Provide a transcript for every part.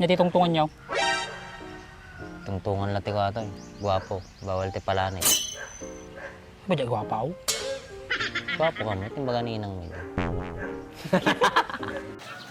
Natitungtungan niyo. Tungtungan lati ko ato eh. Guwapo. Bawal ti palanay. Ba di gwapaw? Guwapo kami. Timbaga ninang mo.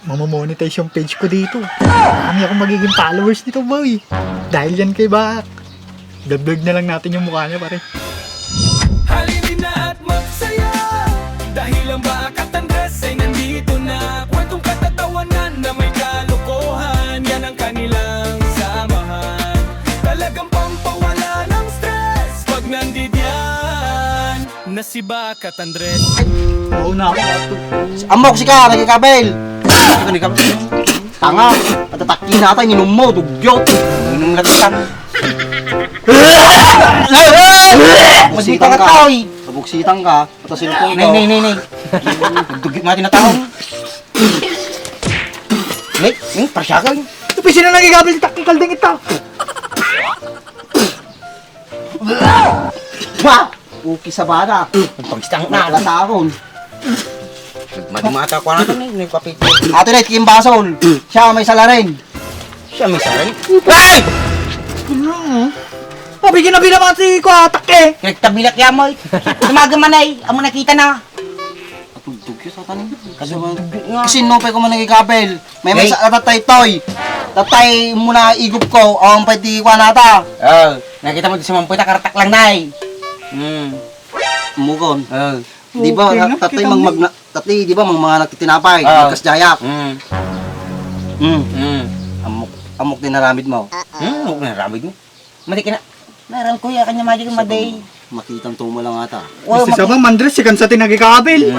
Mamamonetize yung page ko dito. Marami akong magiging followers nito, boy. Dahil yan kay Bak. Vlog na lang natin yung mukha niya, pare. Halinin na at magsaya dahil ang Bakat Andres ay nandito na. Kwentong katatawanan na may kalokohan, yan ang kanilang samahan. Talagang pampawala ng stress pag nandidyan na si Bakat Andres. Oo na ako. Amok si ka, nagkikabel! Tanga! Patataki natin, inom mo, dugyot! Inom na kita! Buksitan ka! Buksitan ka, patasin ko ito. Nay! Dugyot natin na tao! Nay, parsyagal! Tupisin na nagigabal si Takong Kalding ito. Wah! Uki sa bana! Pagpagstang na! Nakasahon! Madimata ko na ito, nagpapit. Ato na, Kim Basol! Siya may salarin! Siya may salarin? Ay! Pabigyan na binaman si Kwatak eh. Nagtabilak yan mo! Tumaga man ay! Amo nakita na! Atugtug yun sa tanin. Kasi nopay ko man nagkikabel. May sa tatay toy. Tatay muna igup ko. Ang pwede ko nata. Nakita mo din sa mampuy, takaratak lang na eh. Mukon. Di ba, tatay tatay, di ba, mga nagtitinapay, nagkasjayak. Amok din naramid mo. Amok din naramid mo? Mati ka na. Meron kuya, kanya magic maday. Makitang tumo lang ata. Kasi sabang mandres, si kansa tinagikabel.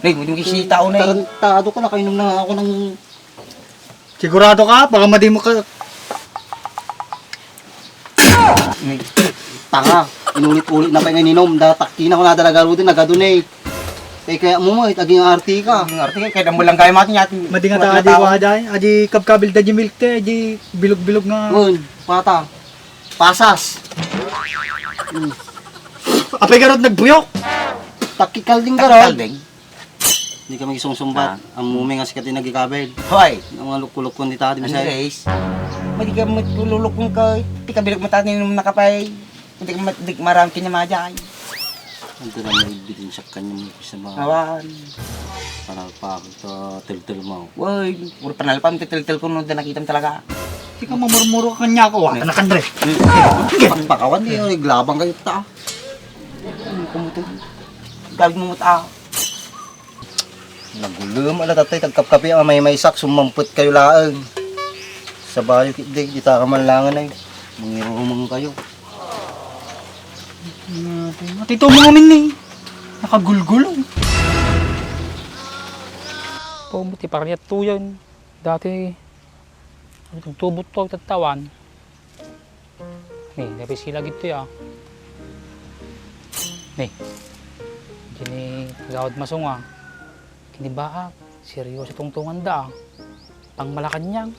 Ray, hindi mo kisita ako na eh. Tarantado ko, nakainom na ako ng... Sigurado ka, baka madi mo ka. Tanga, inulit-ulit na pa yung ininom. Datakti na ko nadalagaro din, nagadunay. Kaya mo mo, aging arti ka. Aging arti ka, kaya mo lang kaya matin yatin. Madi nga ta adi waday, adi kabkabil da milk te, adi bilog-bilog nga. Gun, pata. Pasas. Apay garot nagbuyok. Takikal din ka ron. Hindi ka magisungsumbat. Ang mumi nga sikat yung nagikabel. Hoy! Ang mga lukulukon ni tati mo sa'yo. Anyways, madi ka matululukon ka. Di ka bilog matatin yung nakapay. Hindi ka marami kinyamadyan. Ang dala na ibigin sa kanyang sa mga... Awan. Panalpa ako til-til mo. Woy, puro panalpa mo til-til ko nung nakita mo talaga. Hindi ka mamurmuro ka kanya ako, wata na kandre. Pakawan di yung naglabang kayo ta. Kumuto. Gawin mo ta. Nagulum, ala tatay, tagkap-kapi ang may sak, sumamput kayo laang. Sa bayo, di ta ka manlangan ay. Mangirumang kayo. Matito mo ngamin eh. Nakagulgulo. Pumuti pa kanya tuyan. Dati, tubot to, tatawan. Nih, dapat sila gitu ya. Nih, jadi gawad masong Kini Baak, seryoso tungtungan da. Pang Malacanang.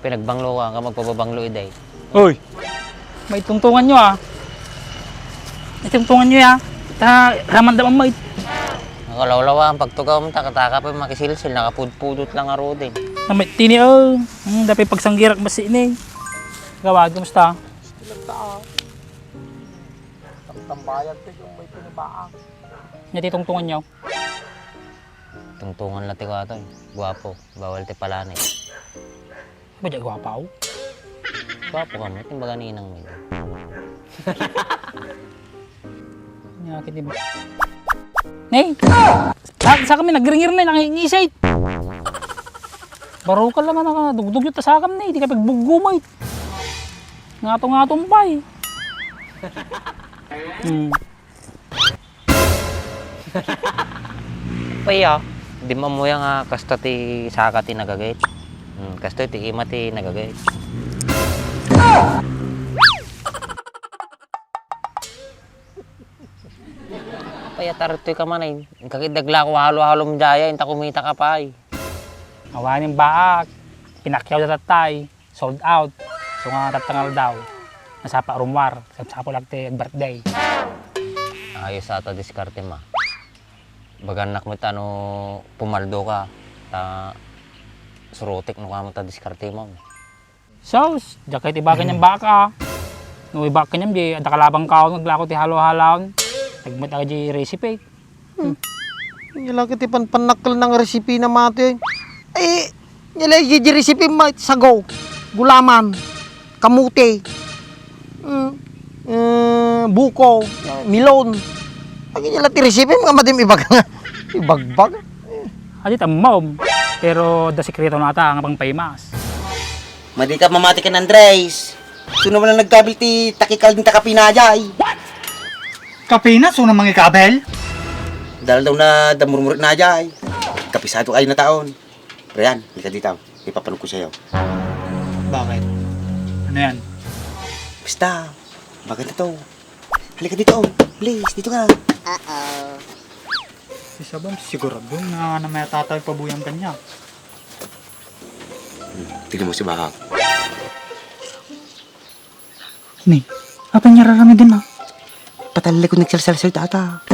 Pinagbanglo ka magpapabanglo iday. Hoy! May tungtungan nyo May tungtungan nyo raman daman may. Nakalawlawa ang pagtugaw mo, takataka pa makisilsil, nakapudpudot lang aro din. May tini dapat pagsanggirak basi ini. Gawad, kumusta? Tambayan ko yung may pinibaang. Natitungtungan nyo. Tungtungan lati ko ato eh. Guwapo. Bawal ti palanay. Ba di gwapaw? Guwapo kami. Timbaga ninang mo. Nyakit di ba? Nay! Sa kami nagringir na, nangingisay. Baro ka lang na dugdug yung tasakam na, di ka pagbugumay. Ngato-ngatong pa eh. Paya. Di mamuya nga kasta ti saka ti nagagayt. Kasta ti ima ti nagagayt. Paya taritoy ka man ay. Kakidagla ko halo-halo mo daya. Inta kumita ka pa ay. Awanin Baak. Pinakyaw na tatay. Sold out. So nga tatangal daw. Nasapa rumwar. Sapo lang ti birthday. Ayos ata diskarte ma. baganak mo ano pumaldo ka. Ta surotik no kamo ta diskarte mo. So, jakay tiba kanyang baka. No iba kanyang di ada kalabang kaon naglako ti halo-halon. Nagmat aga di recipe. Nila kiti panakal ng resipi na mati. Eh, nila yung resipi sago, gulaman, kamuti, buko, milon. Pag nila ti resipi, mga madim ibagbag. Adi tamom. Pero da sekreto nata nga pang paymas. Madi ka mamati ka ng Andres. Sino mo lang nagkabil ti takikal din takapinajay. Kapinas, unang mga kabel. Dahil daw na damurmurit na ajay. Kapisado kayo na taon. Pero yan, halika dito. Ipapanog ko sa'yo. Bakit? Ano yan? Basta, bakit na to? Halika dito. Please, dito ka. Si Sabam, sigurado na may tatay pabuyang kanya. Tignan mo si Bahak. Ni, apa niya raramidin na? Patalala ko nagsalsal sa'yo tata.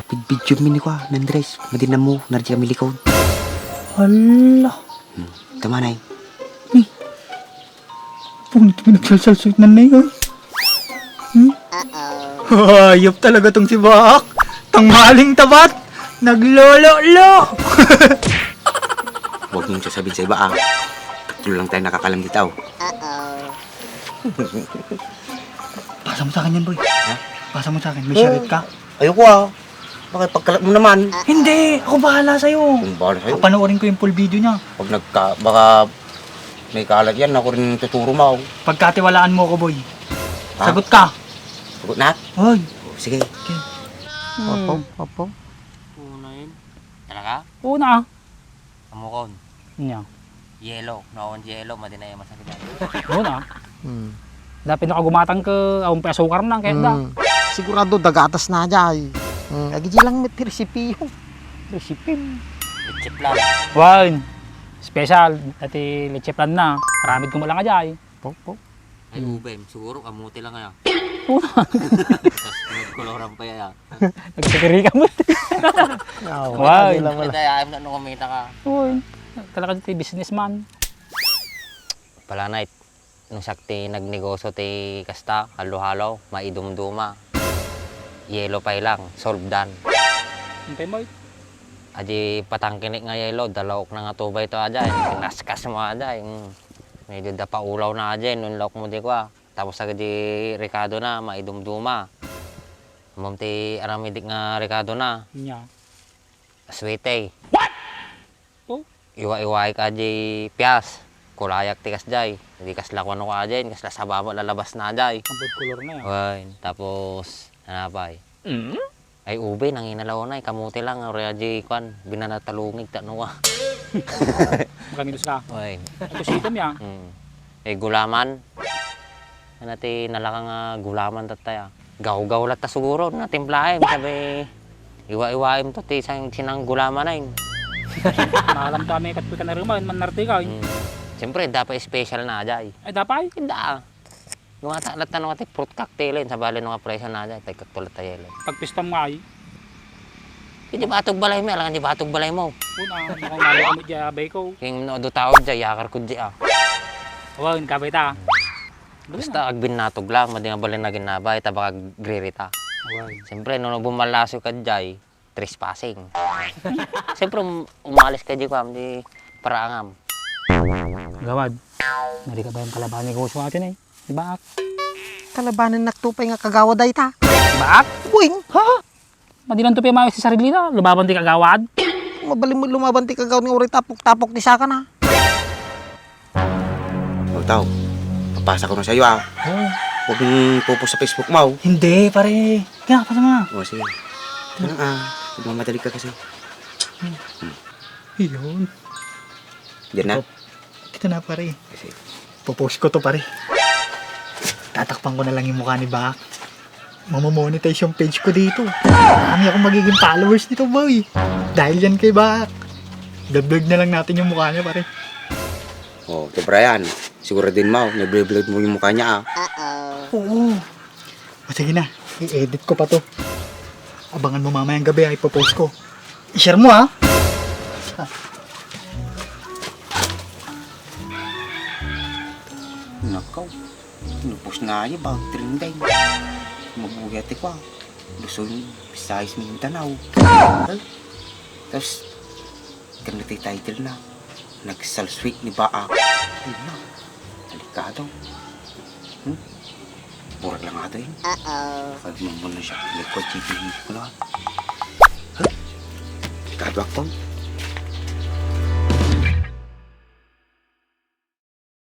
Bidbidyo mini ko Andres. Madina mo, nardi kami likaw. Hala. Tama na eh. Punit mo nagsalsal-salt na na yun. Hayop talaga tong si Bak. Tanghaling tabat. Naglolo-lo. Huwag niyong sasabihin sa iba Tatlo lang tayo nakakalam dito. Pasa mo sa akin yan, boy. Ha? Pasa mo sa akin. May sharit ka? Ayoko Bakit pagkalat mo naman? Hindi. Ako bahala sa'yo. Kung bahala sa'yo. Panoorin ko yung full video niya. Pag baka may kalat yan, ako rin tuturo mo. Pagkatiwalaan mo ko, boy. Ha? Sagot ka. Sagot na? Hoy. Sige. Okay. Opo. Una yun. Talaga? Una. Kamukon. Nya. Yellow. Noon yellow. Madina yung masakit. Una. Dapat nakagumatang ka awang pasukar na kaya da. Sigurado dagatas na jay. Agi lang may resipi yung. Resipi. Chip lang. Wine. Special. Dati leche plan na. Maramid ko mo lang ajay. Po. Ay ubem. Siguro kamuti lang kaya. Tapos nagkoloran pa yan. Nagsikiri ka mo. Wine. Kita ayaw na nung kumita ka. Wine. Talaga dito businessman. Pala night. Nung sakti nagnegosyo ti kasta, halo-halo, maidumduma. Yellow pa lang, solve done. Hintay mo. Aji patangkinik nga yellow, dalawok na nga tubay to aja. Naskas mo aja. Medyo da paulaw na aja, nung lawak mo di ko. Tapos agad di Ricardo na, maidumduma. Mom ti aramidik nga Ricardo na, Nya. sweete. What? Oh? Iwa-iway ka aji piyas. Kulayak tikas jay. Hindi kas lakwan ko aja, kas lasaba mo lalabas na jay. Ang bad color na yan. Wine. Tapos, hanapay. Ay ube, nanginalaw na. Kamuti lang. Reaji, kwan. Binanatalungig. Tanong Makamilos ka. Wine. Ito sitom ya. Eh, gulaman. Nati nalakang gulaman tataya. Gaw-gaw lat ta siguro. Natimplaim. Sabi, iwa-iwaim to. Tisang sinang gulaman na yun. Maalam kami katpil ka na rin man narte ka. Siyempre, dapat special na ajay. Ay dapay. Hindi Yung lat na nung fruit cocktail yun. Sa bali nung presyo na ajay. Tay kaktulat tayo yun. Pagpista mo ay. Hindi batog balay mo. Alam hindi batog balay mo. Una, mukhang nalo kami dyan abay ko. Yung do tawad dyan, yakar ko dyan. Wine, kabay ta. Basta agbin natog lang, madi nga balay na ginabay, tabaka gririta. Wine. Siyempre, nung bumalasyo ka dyan, trespassing. Siyempre, umalis ka dyan, di paraangam. Gawad. Nari ka ba yung kalaban ni Guswa natin eh? Diba? Kalabanan naktupay nga kagawad ay ta. Diba? Buing. Ha? Madilan to pa yung sa sarili na. Lumaban di kagawad. Mabalim mo lumaban ti kagawad nga uri tapok-tapok ti saka na. Huwag tao. Papasa ko na sa'yo Huwag mong pupos sa Facebook mo. Hindi, pare. Kaya, pasa mo na. O, sige. Ito na Huwag mamadali ka kasi. Yun. Diyan na. Ito na, pare. Kasi, Popost ko to, pare. Tatakpan ko na lang yung mukha ni Bak. Mamamonetize yung page ko dito. Marami akong magiging followers nito, boy. Dahil yan kay Bak. Vlog na lang natin yung mukha niya, pare. ito Brian. Siguro din mo, nag-vlog mo yung mukha niya Oo. O sige na, i-edit ko pa to. Abangan mo mamayang gabi ay ipopost ko. I-share mo ha. Nakaw. Lupos na aja bang trending. Mabugati ko. Luzon, Visayas, Mindanao. Tapos, ganito yung title na. Nagsalsweet ni Baak. Ayun na. Delikado. Purag lang ato yun. Pag mamuno siya, likod, chikihin ko na. Delikado ako.